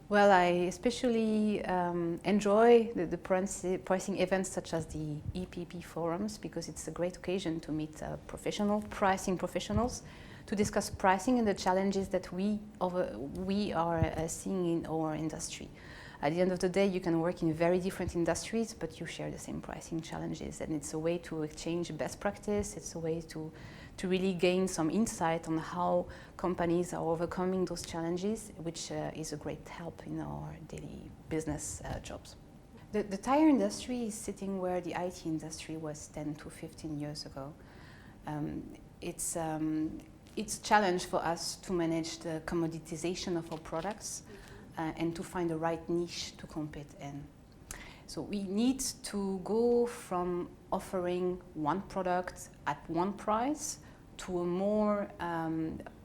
Well, I especially enjoy the pricing events such as the EPP forums because it's a great occasion to meet pricing professionals to discuss pricing and the challenges that we are seeing in our industry. At the end of the day, you can work in very different industries, but you share the same pricing challenges, and it's a way to exchange best practice. It's a way to really gain some insight on how companies are overcoming those challenges, which is a great help in our daily business jobs. The tire industry is sitting where the IT industry was 10 to 15 years ago. It's a challenge for us to manage the commoditization of our products and to find the right niche to compete in. So we need to go from offering one product at one price to a more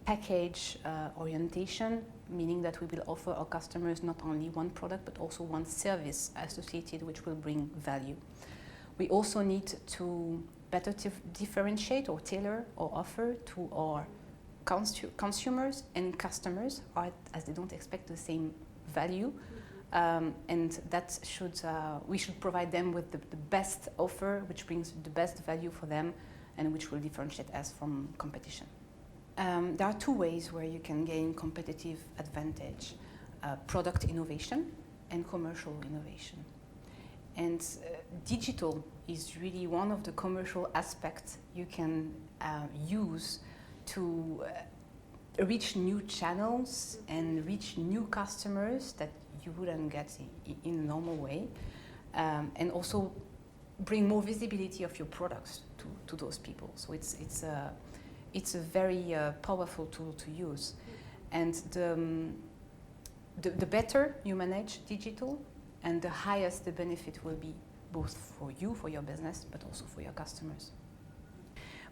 package orientation, meaning that we will offer our customers not only one product but also one service associated which will bring value. We also need to better differentiate or tailor our offer to our consumers and customers, as they don't expect the same value. And that we should provide them with the best offer, which brings the best value for them and which will differentiate us from competition. There are two ways where you can gain competitive advantage: product innovation and commercial innovation. And digital is really one of the commercial aspects you can use to reach new channels and reach new customers that you wouldn't get in a normal way, and also bring more visibility of your products to those people. So it's a very powerful tool to use. And the better you manage digital, and the highest the benefit will be, both for you, for your business, but also for your customers.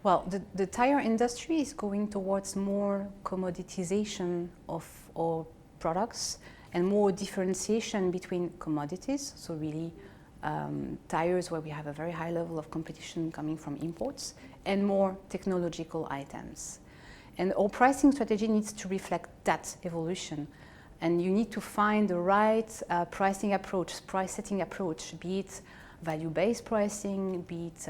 Well, the tire industry is going towards more commoditization of our products and more differentiation between commodities, so really tires where we have a very high level of competition coming from imports, and more technological items. And our pricing strategy needs to reflect that evolution. And you need to find the right pricing approach, price setting approach, be it value-based pricing, be it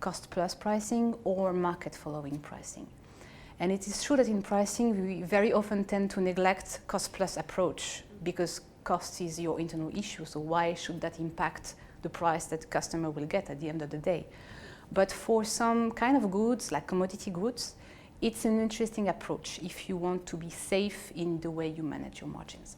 cost-plus pricing, or market-following pricing. And it is true that in pricing, we very often tend to neglect cost-plus approach because cost is your internal issue, so why should that impact the price that the customer will get at the end of the day? But for some kind of goods, like commodity goods, it's an interesting approach if you want to be safe in the way you manage your margins.